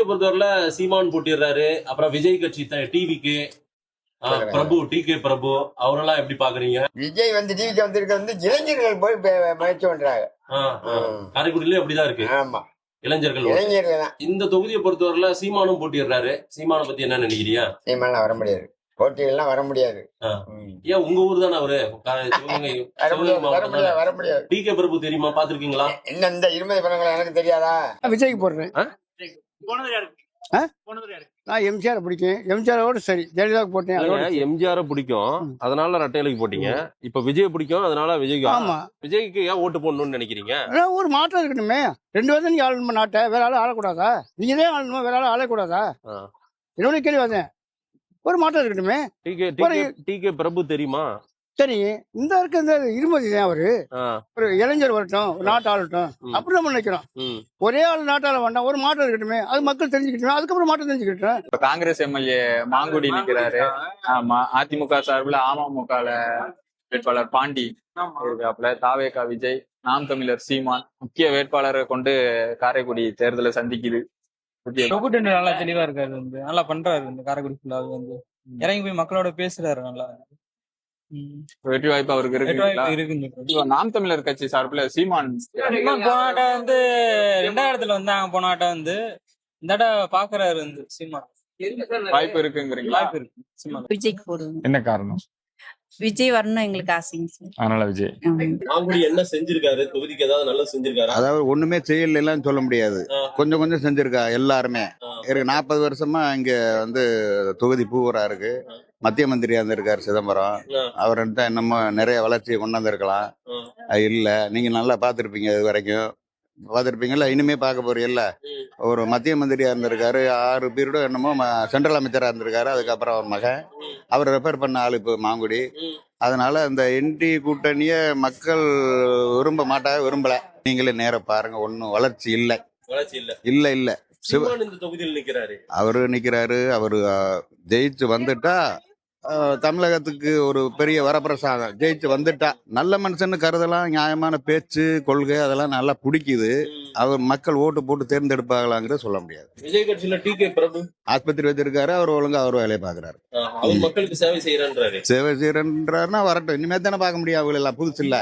பொறுத்தவரையில சீமான் போட்டிடுறாரு, அப்புறம் விஜய் கட்சி டிவிக்கு பிரபு பிரபு அவரெல்லாம் எப்படி பாக்குறீங்க? விஜய் வந்து டிவிக்கு வந்திருக்க வந்து இளைஞர்கள் போய் முயற்சி பண்றாங்க. காரைக்குடியிலயும் அப்படிதான் இருக்கு. ஆமா, இளைஞர்கள் தான். இந்த தொகுதியை பொறுத்தவரையில சீமானும் போட்டிடுறாரு. சீமானை பத்தி என்ன நினைக்கிறீங்க? சீமான்லாம் வர முடியாது, போட்டியெல்லாம் வர முடியாது. ஏன் உங்க ஊர் தானே அவரு? வர முடியாது. பிரபு தெரியுமா, பாத்துருக்கீங்களா? என்ன இந்த இருமதி படங்கள் எனக்கு தெரியாதா? விஜய்க்கு போடுறேன். நான் எம்ஜிஆர் பிடிக்கும். எம்ஜிஆரோட சரி ஜெயலலிதாவுக்கு போட்டேன். எம்ஜிஆர் பிடிக்கும், அதனால ரெட்டையிலைக்கு போட்டீங்க. இப்ப விஜய் பிடிக்கும், அதனால விஜய்க்கு. ஆமா, விஜய்க்கு ஏன் ஓட்டு போடணும்னு நினைக்கிறீங்க? ஒரு மாற்றம் இருக்கணுமே. 2 வருஷம் நீங்க ஆளணுமா நாட்டை? வேற ஆளும் ஆளக்கூடாதா? நீங்க தான் ஆளணுமா, வேற ஆளும் ஆளக்கூடாதா? என்னோட கேள்வி அதேன். ஒரு மாற்றம் இருக்கணுமே. பிரபு தெரியுமா? சரி, இந்த இருக்க இந்த இருமதி தான் அவரு. ஒரு இளைஞர் வரட்டும், ஒரு நாட்டு ஆளட்டும், அப்படி நம்ம நினைக்கிறோம். ஒரே ஆள் நாட்டாள வேண்டாம், ஒரு மாற்றம் இருக்கட்டுமே. அது மக்கள் தெரிஞ்சுக்கிட்டோம், அதுக்கப்புறம் மாற்றம் தெரிஞ்சுக்கிட்டோம். இப்ப காங்கிரஸ் எம்எல்ஏ மாங்குடி நிக்கிறாரு. ஆமா, அதிமுக சார்பில் அமமுக வேட்பாளர் பாண்டி இருக்காப்புல. தாவேகா விஜய், நாம் தமிழர் சீமான் முக்கிய வேட்பாளரை கொண்டு காரைக்குடி தேர்தலை சந்திக்குது. நல்லா தெளிவா இருக்காரு, வந்து நல்லா பண்றாரு. இந்த காரைக்குடி ஃபுல்லாவே வந்து இறங்கி போய் மக்களோட பேசுறாரு. நல்லா வெற்றி வாய்ப்பு அவருக்கு இருக்கு. நாம் தமிழர் கட்சி சார்பில் சீமான் போனாட்ட வந்து 2வது வந்தாங்க. போனாட்ட வந்து இந்த பாக்குறாரு வந்து சீமான். வாய்ப்பு இருக்குங்கிறீங்களா? வாய்ப்பு இருக்கு. சீமான் விஜய்க்கு போடுவோம். என்ன காரணம்? விஜய் வரணும் எங்களுக்கு ஆசைங்க சார். அதனால விஜய். மாங்குடி என்ன செஞ்சிருக்காரு? தொகுதிக்கு ஏதாவது நல்லா செஞ்சிருக்காரு? அதாவது ஒண்ணுமே செய்யலாம் சொல்ல முடியாது. கொஞ்சம் செஞ்சிருக்கா எல்லாருமே. 40 வருஷமா இங்க வந்து தொகுதி பூவரா இருக்கு. மத்திய மந்திரியா இருந்திருக்காரு சிதம்பரம். அவர் என்னமோ நிறைய வளர்ச்சியை கொண்டு வந்திருக்கலாம். அது இல்ல, நீங்க நல்லா பாத்துருப்பீங்க, இது வரைக்கும் பாத்துருப்பீங்கல்ல, இனிமே பார்க்க போறீங்கல்ல. ஒரு மத்திய மந்திரியா இருந்திருக்காரு, 6 பீரியடும் என்னமோ சென்ட்ரல் அமைச்சரா இருந்திருக்காரு. அதுக்கப்புறம் அவர் மகன், அவர் ரெஃபர் பண்ண ஆளு இப்போ மாங்குடி. அதனால இந்த என்டி கூட்டணிய மக்கள் விரும்பல. நீங்களே நேரம் பாருங்க, ஒன்னும் வளர்ச்சி இல்லை. இல்ல அவரு நிக்கிறாரு. அவரு ஜெயிச்சு வந்துட்டா தமிழகத்துக்கு ஒரு பெரிய வரப்பிரசாதம். ஜெயிச்சு வந்துட்டா நல்ல மனுஷன்னு கருதலாம். நியாயமான பேச்சு, கொள்கை அதெல்லாம் நல்லா பிடிக்குது. அவர் மக்கள் ஓட்டு போட்டு தேர்ந்தெடுப்பாங்களாங்கிறத சொல்ல முடியாது. விஜய் கட்சியில பிரபு ஆஸ்பத்திரி வச்சிருக்காரு, அவர் ஒழுங்கா அவர் வேலையை பாக்குறாரு. மக்களுக்கு சேவை செய்யறாருன்னா வரட்டும். இனிமே தானே பார்க்க முடியும். அவங்க எல்லாம் புதுசு இல்ல.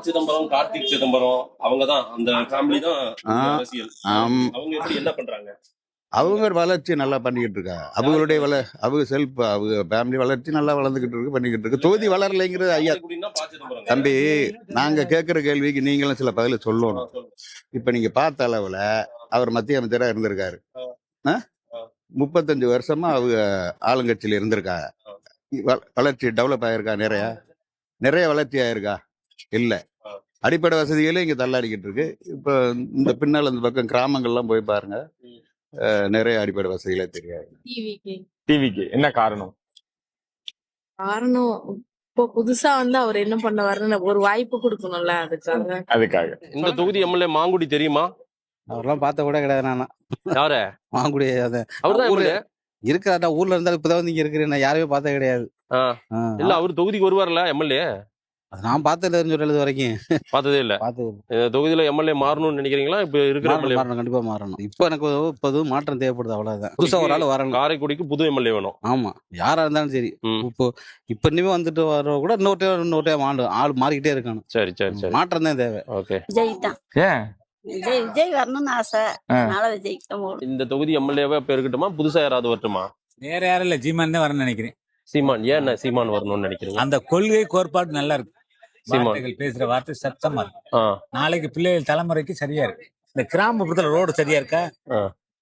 சிதம்பரம், கார்த்திக் சிதம்பரம் அவங்கதான், அந்த ஃபேமிலி தான் அரசியல். அவங்க எப்படி என்ன பண்றாங்க? அவங்க வளர்ச்சி நல்லா பண்ணிக்கிட்டு இருக்காங்க. அவங்களுடைய அவங்க செல்ஃப் அவங்க ஃபேமிலி வளர்ச்சி நல்லா வளர்ந்துகிட்டு இருக்கு, பண்ணிக்கிட்டு இருக்கு. தொகுதி வளரலைங்கிறது ஐயா தம்பி, நாங்க கேட்கிற கேள்விக்கு நீங்களும் சில பதில சொல்லணும். இப்ப நீங்க பார்த்த அளவுல அவர் மத்திய அமைச்சரா இருந்திருக்காரு. 35 வருஷமா அவங்க ஆளுங்கட்சியில இருந்திருக்காங்க. வளர்ச்சி டெவலப் ஆயிருக்கா? நிறைய வளர்ச்சி ஆயிருக்கா? இல்ல. அடிப்படை வசதிகளே இங்க தள்ளாடிக்கிட்டு இருக்கு. இப்ப இந்த பின்னால் இந்த பக்கம் கிராமங்கள்லாம் போய் பாருங்க, நிறைய அடிப்படை வசதிகளே தெரியாது. டிவிக்கு என்ன காரணம்? இப்போ புதுசா வந்து அவர் என்ன பண்ண வரணும், ஒரு வாய்ப்பு கொடுக்கணும்ல, அதுக்காக. இந்த தொகுதி எம்எல்ஏ மாங்குடி தெரியுமா? அவரெல்லாம் பார்த்த கூட கிடையாது. நானா யாரு? மாங்குடி அவர்தான் இருக்கிறாட்டா. ஊர்ல இருந்தாலும் இப்பதான் வந்து இங்க இருக்கிறேன். நான் யாருமே பார்த்த கிடையாது. இல்ல, அவர் தொகுதிக்கு வருவார்ல எம்எல்ஏ? நான் பார்த்தது சொல்றது வரைக்கும் பார்த்ததே இல்ல. தொகுதியில எம்எல்ஏ மாறணும்னு நினைக்கிறீங்களா? இப்ப இருக்கிற கண்டிப்பா மாறணும். இப்ப எனக்கு மாற்றம் தேவைப்படுது, அவ்வளவுதான். புதுசா ஒரு ஆள் வரணும். காரைக்குடிக்கு புது எம்எல்ஏ வேணும். ஆமா, யாரா இருந்தாலும் சரி. இப்ப இனிமே வந்துட்டு வர கூட இன்னொரு ஆள் மாறிக்கிட்டே இருக்கணும். சரி, மாற்றம் தான் தேவை. ஓகே. விஜய் தான். ஏன் விஜய் வரணும்னு ஆசை. இந்த தொகுதி எம்எல்ஏவா இப்ப இருக்கட்டுமா, புதுசா யாராவது வரட்டுமா? வேற யாரும் இல்ல, சீமான் தான் வரணும்னு நினைக்கிறேன். சீமான். ஏன் சீமான் வரணும்னு நினைக்கிறீங்க? அந்த கொள்கை கோட்பாடு நல்லா இருக்கு. பேசுற வார்த்தை சத்தமா இருக்கு. நாளைக்கு பிள்ளைகள் தலைமுறைக்கு சரியா இருக்கு. இந்த கிராமப்புறத்துல ரோடு சரியா இருக்கா?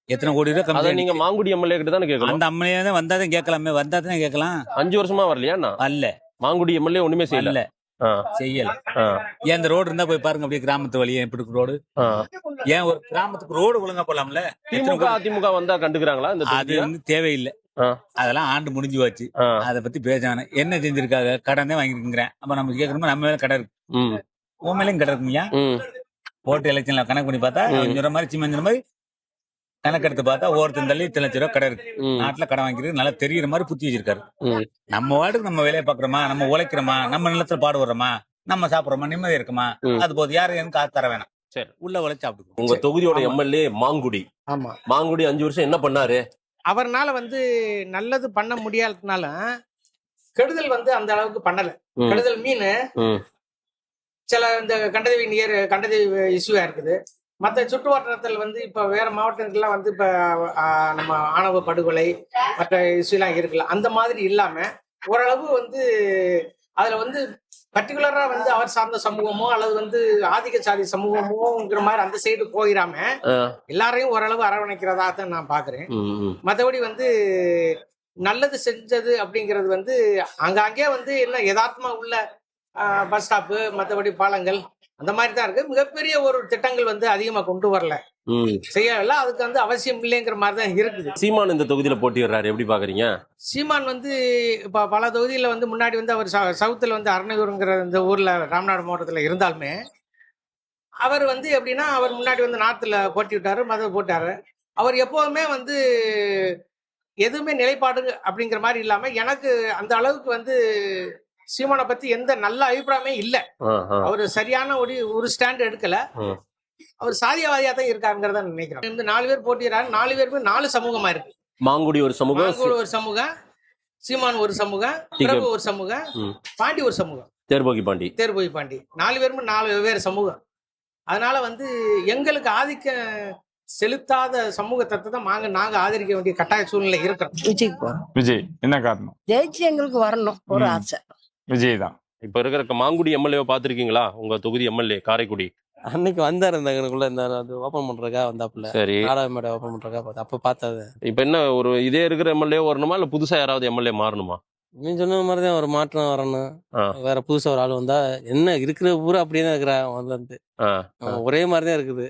எத்தனை கோடி ரூபாய்? நீங்க மாங்குடி எம்எல்ஏ கிட்ட தானே கேட்கலாம். அந்த எம்எல்ஏ தான் வந்தாதான் கேட்கலாமே. வந்தாதான் கேட்கலாம். 5 வருஷமா வரலையா? அல்ல, மாங்குடி எம்எல்ஏ ஒண்ணுமே செய்யல. ஏன் இந்த ரோடு இருந்தா போய் பாருங்க, அப்படியே கிராமத்து வழியே எப்படி இருக்கு ரோடு. ஏன் ஒரு கிராமத்துக்கு ரோடு ஒழுங்கா போலாம்ல? அதிமுக வந்தா கண்டுக்கிறாங்களா? அது வந்து தேவையில்லை. அதெல்லாம் ஆண்டு முடிஞ்சு போச்சு. அதை பத்தி பேசான என்ன செஞ்சிருக்காங்க? கடன் தான் வாங்கிருக்கிறேன். அப்ப நம்ம கேட்கணுமா? நம்ம மேல கடை இருக்கு, உன் மேலும் கடை இருக்குங்கய்யா. ஓட்டு எலெக்ஷன்ல கணக்கு பண்ணி பார்த்தா சொல்ற மாதிரி சிம்மன் மாதிரி கணக்கெடுத்து பார்த்தா ஒவ்வொருத்தர் தள்ளி 8 லட்சம் ரூபாய் கடை இருக்கு. நாட்டுல கடை வாங்கிருக்கு நல்லா தெரியுற மாதிரி புத்தி வச்சிருக்காரு. நம்ம வாட்டுக்கு நம்ம வேலையை பாக்குறோமா, நம்ம உழைக்கிறோமா, நம்ம நிலத்துல பாடுபடுறோமா, நம்ம சாப்பிடுறோமா, நிம்மதியா இருக்குமா, அது போது யாரு எனக்கு காசு தர வேணாம். சரி. உள்ள உழைச்சு சாப்பிட்டுக்குவோம். உங்க தொகுதியோட ஆமா. எம்எல்ஏ மாங்குடி. ஆமா. மாங்குடி 5 வருஷம் என்ன பண்ணாரு? அவர்னால வந்து நல்லது பண்ண முடியாததுனால கெடுதல் வந்து அந்த அளவுக்கு பண்ணல. ம். கெடுதல் மீன் ம். சில இந்த கண்டதேவி இஷ்யூவா இருக்குது. மற்ற சுற்று வட்டாரத்தில் வந்து இப்ப வேற மாவட்டங்கள்லாம் வந்து இப்ப நம்ம ஆணவ படுகொலை மற்ற இஷ்யூலாம் இருக்குல்ல, அந்த மாதிரி இல்லாம ஓரளவு வந்து அதுல வந்து பர்டிகுலரா வந்து அவர் சார்ந்த சமூகமோ அல்லது வந்து ஆதிக்க சாதி சமூகமோங்கிற மாதிரி அந்த சைடு போயிடாம எல்லாரையும் ஓரளவு அரவணைக்கிறதா தான் நான் பாக்குறேன். மற்றபடி வந்து நல்லது செஞ்சது அப்படிங்கிறது வந்து அங்கங்கே வந்து என்ன யதார்த்தமா உள்ள பஸ் ஸ்டாப்பு மற்றபடி பாலங்கள் அந்த மாதிரி தான் இருக்கு. மிகப்பெரிய ஒரு திட்டங்கள் வந்து அதிகமா கொண்டு வரல, செய்யல. அதுக்கு வந்து அவசியம் இல்லைங்கிற மாதிரி தான் இருக்குது. சீமான் இந்த தொகுதியில போட்டியிடுறாரு, எப்படி பாக்குறீங்க? சீமான் வந்து இப்ப பல தொகுதியில வந்து முன்னாடி வந்து அவர் சவுத்துல வந்து அரணையூருங்கிற இந்த ஊர்ல ராமநாடு மாவட்டத்துல இருந்தாலுமே அவர் வந்து எப்படின்னா அவர் முன்னாடி வந்து நார்த்துல போட்டிவிட்டாரு, போட்டாரு. அவர் எப்போதுமே வந்து எதுவுமே நிலைப்பாடு அப்படிங்கிற மாதிரி இல்லாம எனக்கு அந்த அளவுக்கு வந்து சீமானை பத்தி எந்த நல்ல அபிப்பிராயமே இல்ல. அவர் சரியான ஒரு ஸ்டாண்ட் எடுக்கல. அவர் சாதியவாதியா தான் இருக்காருங்கிறத நினைக்கிறேன். இந்த 4 பேர் போட்டிடுறாரு. 4 பேருமே 4 சமூகமா இருக்கு. மாங்குடி ஒரு சமூகம், ஒரு சமூகம், சீமான் ஒரு சமூகம், பிரபு ஒரு சமூகம், பாண்டி ஒரு சமூகம், தேர்போகி பாண்டி. 4 பேருமே 4 வெவ்வேறு சமூகம். அதனால வந்து எங்களுக்கு ஆதிக்க செலுத்தாத சமூகத்தை தான் நாங்க ஆதரிக்க வேண்டிய கட்டாய சூழ்நிலை இருக்கிறோம். விஜய்க்கு போறோம். விஜய் என்ன காரணம்? ஜெயிச்சு எங்களுக்கு வரணும் ஒரு ஆசை. விஜய் தான். இப்ப இருக்கிற மாங்குடி எம்எல்ஏ பாத்திருக்கீங்களா? உங்க தொகுதி எம்எல்ஏ காரைக்குடி. அன்னைக்கு வந்தாரு எங்களுக்குள்ள இந்த ஓபன் பண்றக்கா வந்தாப்புல. சரி. நாடக மேடை ஓபன் பண்றக்கா அப்ப பார்த்தது. இப்ப என்ன ஒரு இதே இருக்கிற எம்எல்ஏ வரணுமா இல்ல புதுசா யாராவது எம்எல்ஏ மாறணுமா? நீ சொன்ன மாதிரிதான் ஒரு மாற்றம் வரணும். வேற புதுசா ஒரு ஆள் வந்தா என்ன இருக்கிற பூரா அப்படியே தான் இருக்கிறாங்க வந்து ஒரே மாதிரிதான் இருக்குது.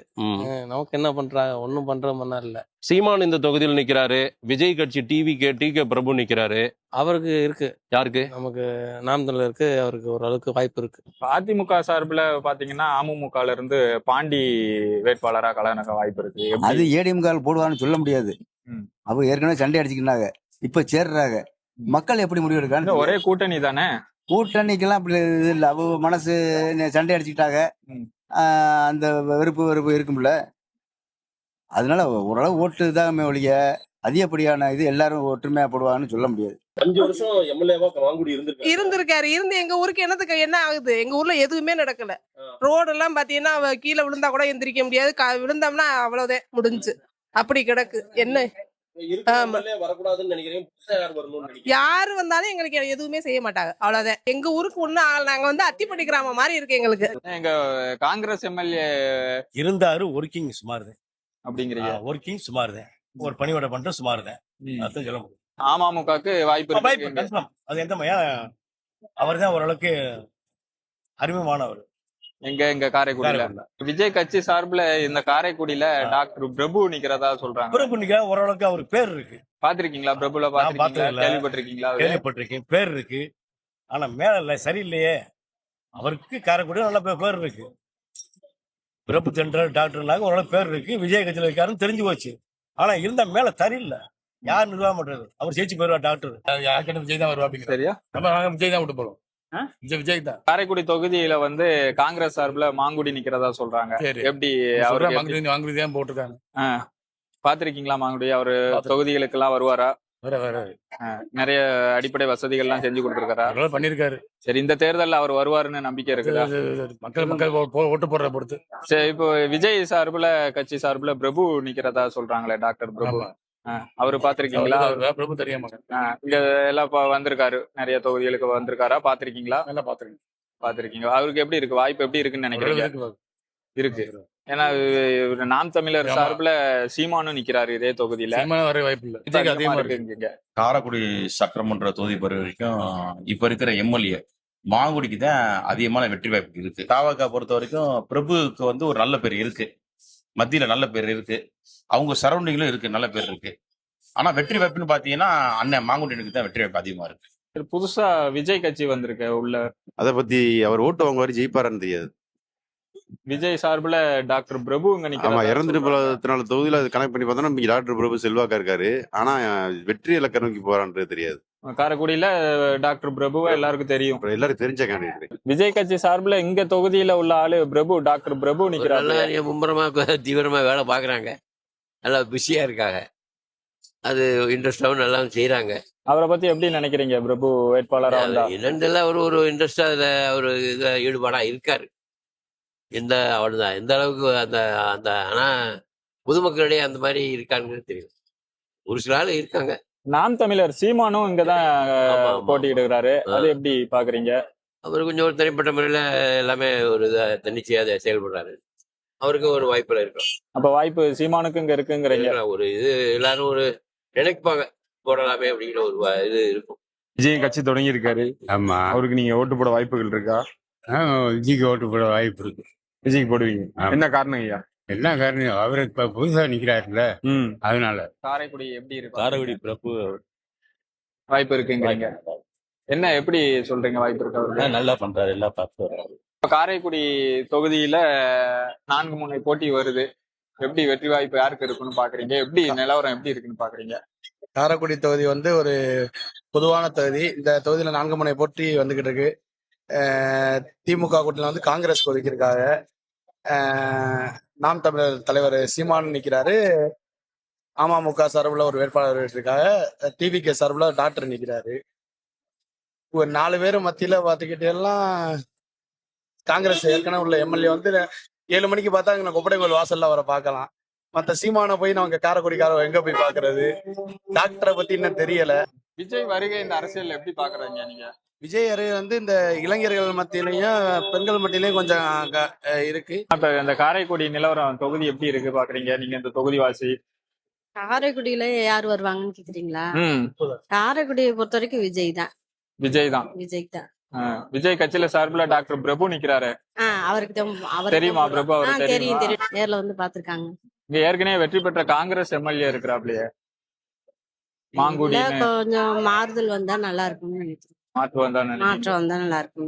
நமக்கு என்ன பண்றாங்க? ஒன்னும் பண்ற மாதிரி இல்ல. சீமான் இந்த தொகுதியில் நிக்கிறாரு. விஜய் கட்சி டிகே பிரபு நிக்கிறாரு. அவருக்கு இருக்கு. யாருக்கு? நமக்கு நாம் தமிழருக்கு அவருக்கு ஓரளவுக்கு வாய்ப்பு இருக்கு. அதிமுக சார்பில் பாத்தீங்கன்னா அமமுகல இருந்து பாண்டி வேட்பாளரா கலநக வாய்ப்பு இருக்கு. அது ஏடிஎம்கால் போடுவான்னு சொல்ல முடியாது. அவங்க ஏற்கனவே சண்டை அடிச்சுக்கிட்டாங்க, இப்ப சேர்றாங்க. மக்கள் எப்படி முடிவு எடுக்காங்க? ஒரே கூட்டணி தானே. கூட்டணிக்கெல்லாம் அப்படி இது இல்லை. அவங்க மனசு சண்டை அடிச்சுக்கிட்டாங்க, அந்த வெறுப்பு இருக்கும்ல. அதனால ஓரளவு ஓட்டு தான் ஒழிய அதிகப்படியான இது எல்லாரும் ஒற்றுமையா போடுவாங்கன்னு சொல்ல முடியாது. 5 வருஷம் எம்எல்ஏவா மாங்குடி இருந்திருக்காரு. இருந்து எங்க ஊருக்கு என்னத்துக்கு என்ன ஆகுது? எங்க ஊர்ல எதுவுமே நடக்கல. ரோடு எல்லாம் பாத்தீங்கன்னா கீழே விழுந்தா கூட எந்திரிக்க முடியாது. விழுந்தோம்னா அவ்வளவுதான் முடிஞ்சு அப்படி கிடக்கு. என்ன யாரு வந்தாலும் எங்களுக்கு எதுவுமே செய்ய மாட்டாங்க. அவ்வளவுதான். எங்க ஊருக்கு ஒண்ணு நாங்க வந்து அத்திப்பட்டி கிராமம் மாதிரி இருக்கு எங்களுக்கு. எங்க காங்கிரஸ் எம்எல்ஏ இருந்தாரு, ஒர்க்கிங் சுமார் தான் அப்படிங்கிறீங்க. ஒர்க்கிங் சுமார் தான், ஒரு பணியோட பண்ற சுமார் தான். அதான் சொல்ல முடியும். அமமுகவுக்கு வாய்ப்பு இருக்கு. அது எந்த மையா அவர் தான் ஓரளவுக்கு அறிமுகமானவர். எங்க காரைக்குடியில விஜய் கட்சி சார்பில் இந்த காரைக்குடியில டாக்டர் பிரபு நிக்கிறதா சொல்றாங்க. பிரபு நிக்க ஓரளவுக்கு அவருக்கு பேர் இருக்கு. பாத்திருக்கீங்களா? பிரபுல பாத்திருக்கீங்களா? கேள்விப்பட்டிருக்கீங்களா? கேள்விப்பட்டிருக்கேன், பேர் இருக்கு. ஆனா மேல சரியில்லையே. அவருக்கு காரைக்குடி நல்ல பேர் இருக்கு. பிரபு சென்ட்ரல் டாக்டர்னாக்க ஓரளவு பேர் இருக்கு. விஜய் கட்சியில இருக்காருன்னு தெரிஞ்சு போச்சு. ஆனா இருந்தா மேல சரியில்லை. யார் நிர்வாகம் பண்றது? அவர் ஜெயிச்சு போயிருவா டாக்டர். யாருக்கிட்ட விஜய் தான் வருவா. சரியா? நம்ம விஜய் தான் விட்டு போறோம். விஜய் தான். காரைக்குடி தொகுதியில வந்து காங்கிரஸ் சார்பில் மாங்குடி நிக்கிறதா சொல்றாங்க. எப்படி அவரு மாங்குடி தான் போட்டிருக்காங்க. பாத்திருக்கீங்களா மாங்குடி? அவரு தொகுதிகளுக்கு எல்லாம் வருவாரா? நிறைய அடிப்படை வசதிகள் எல்லாம் செஞ்சு கொடுத்திருக்காரா? பண்ணிருக்காரு. சரி, இந்த தேர்தலில் அவர் வருவாருன்னு நம்பிக்கை இருக்குதா? மக்கள் ஓட்டு போடுற பொறுத்து. சரி, இப்போ விஜய் சார்பில் கட்சி சார்பில் பிரபு நிக்கிறதா சொல்றாங்களே, டாக்டர் பிரபு. அவரு பாத்திருக்கீங்களா? பிரபு தெரியாம இங்க எல்லாம் வந்திருக்காரு, நிறைய தொகுதிகளுக்கு வந்திருக்காரா? பாத்திருக்கீங்களா? பாத்திருக்கீங்க. அவருக்கு எப்படி இருக்கு? வாய்ப்பு எப்படி இருக்குன்னு நினைக்கிறீங்க? இருக்கு. ஏன்னா நாம் தமிழர் சார்பில் சீமானும் நிக்கிறாரு இதே தொகுதியில. வாய்ப்பு இல்ல. காரைக்குடி சட்டமன்ற தொகுதி பொறுத்த வரைக்கும் இப்ப இருக்கிற எம்எல்ஏ மாங்குடிக்கு தான் அதிகமான வெற்றி வாய்ப்பு இருக்கு. தாவகா பொறுத்த வரைக்கும் பிரபுவுக்கு வந்து ஒரு நல்ல பேர் இருக்கு, மத்தியில நல்ல பேர் இருக்கு, அவங்க சரௌண்டிங்ல இருக்கு, நல்ல பேர் இருக்கு. ஆனா வெற்றி வாய்ப்புன்னு பாத்தீங்கன்னா அண்ணன் மாங்குடினுக்கு தான் வெற்றி வாய்ப்பு அதிகமா இருக்கு. புதுசா விஜய் கட்சி வந்திருக்க உள்ள, அதை பத்தி அவர் ஓட்டு வாங்குவாரு ஜெயிப்பாருன்னு தெரியாது. விஜய் சார்பில் டாக்டர் பிரபு இங்க நிக்கிறா. இறந்துட்டு போல தொகுதியில கனெக்ட் பண்ணி பார்த்தோம்னா டாக்டர் பிரபு செல்வாக்கா இருக்காரு. ஆனா வெற்றி இலக்க நோக்கி போறான்றது தெரியாது. காரைக்குடியில டாக்டர் பிரபுவை எல்லாருக்கும் தெரியும். அப்புறம் எல்லாரும் தெரிஞ்ச கேண்டிடேட். விஜய் கட்சி சார்பில் இங்க தொகுதியில உள்ள ஆளு பிரபு, டாக்டர் பிரபு நிக்கிறாங்க. நல்லா மும்முரமா தீவிரமா வேலை பாக்குறாங்க, நல்லா பிஸியா இருக்காங்க, அது இன்ட்ரெஸ்டாவும் நல்லா செய்யறாங்க. அவரை பத்தி எப்படி நினைக்கிறீங்க? பிரபு வேட்பாளரா வந்தா என்னன்னு ஒரு இன்ட்ரெஸ்டா அதுல ஒரு இதுல ஈடுபாடா இருக்காரு. அவ்வளவுதான், எந்த அளவுக்கு அந்த அந்த ஆனா பொதுமக்களிடையே அந்த மாதிரி இருக்காருன்னு தெரியும். ஒரு சில ஆள் இருக்காங்க. நாம் தமிழர் சீமானும் இங்கதான் ஆமா. போட்டியிடுகிறாரு, அது எப்படி பாக்குறீங்க? அவர் கொஞ்சம் ஒரு தனிப்பட்ட முறையில எல்லாமே ஒரு இதை தன்னிச்சையா அதை செயல்படுறாரு. அவருக்கு ஒரு வாய்ப்புல இருக்கும். அப்ப வாய்ப்பு சீமானுக்கு இங்க இருக்குங்கிறீங்க. ஒரு இது எல்லாரும் ஒரு நினைப்பாங்க போடலாமே அப்படிங்கிற ஒரு இது இருக்கும். விஜய் கட்சி தொடங்கி இருக்காரு. ஆமா. அவருக்கு நீங்க ஓட்டு போட வாய்ப்புகள் இருக்கா? விஜய்க்கு ஓட்டு போட வாய்ப்பு இருக்கு. விஜய்க்கு போடுவீங்க. என்ன காரணம் ஐயா? என்ன காரணம், அவரு இப்ப புதுசா நிக்கிறாருல்ல, அதனால. காரைக்குடி எப்படி இருக்கு? காரைக்குடி பிரபு வாய்ப்பு இருக்குங்கிறீங்க. என்ன எப்படி சொல்றீங்க வாய்ப்பு இருக்கு அவருக்கு? நல்லா பண்றாரு, எல்லாம் பார்த்து வர்றாரு. இப்ப காரைக்குடி தொகுதியில 4 முனை போட்டி வருது. எப்படி வெற்றி வாய்ப்பு யாருக்கு இருக்குன்னு பாக்குறீங்க? எப்படி நிலவரம் எப்படி இருக்குன்னு பாக்குறீங்க? காரைக்குடி தொகுதி வந்து ஒரு பொதுவான தொகுதி. இந்த தொகுதியில 4 முனை போட்டி வந்துகிட்டு இருக்கு. திமுக கூட்டணியில வந்து காங்கிரஸ் ஒதுக்கியிருக்காங்க. நாம் தமிழர் தலைவர் சீமான் நிக்கிறாரு. அமமுக சார்பில் ஒரு வேட்பாளர் இருக்காங்க. டிவிகே சார்பில் டாக்டர் நிக்கிறாரு. ஒரு 4 பேர் மத்தியில பாத்துக்கிட்டேல்லாம் காங்கிரஸ் ஏற்கனவே உள்ள எம்எல்ஏ வந்து 7 மணிக்கு பார்த்தா அங்க கொப்படைங்கோல் வாசல்ல அவரை பார்க்கலாம். மத்த சீமானை போய் நமக்கு காரைக்குடிக்கார எங்க போய் பாக்குறது? டாக்டரை பத்தி இன்னும் தெரியல. விஜய் வருகை இந்த அரசியல் எப்படி பாக்குறீங்க நீங்க? விஜய் அரு வந்து இந்த இளைஞர்கள் மத்தியிலையும் பெண்கள் மத்தியிலையும் கொஞ்சம் இருக்கு. அப்ப இந்த காரைக்குடி நிலவரம் தொகுதி எப்படி இருக்கு பாக்குறீங்க நீங்க? இந்த தொகுதி வாசி காரைக்குடியில யார் வருவாங்கன்னு கேக்குறீங்களா? காரைக்குடியை பொறுத்த வரைக்கும் விஜய் தான். விஜய் தான். விஜய் தான். விஜய் கட்சியில சார்பில் டாக்டர் பிரபு நிக்கிறாரு. அவருக்கு தெரியுமா பிரபு? அவருக்கு தெரியும், தெரியும். நேர்ல வந்து பாத்துருக்காங்க. இங்க ஏற்கனவே வெற்றி பெற்ற காங்கிரஸ் எம்எல்ஏ இருக்கிறாப்லயே மாங்குடி. கொஞ்சம் மாறுதல் வந்தா நல்லா இருக்கும்னு நினைக்கிறேன். மாற்று வந்தா மாற்றம் வந்தா நல்லா இருக்கும்.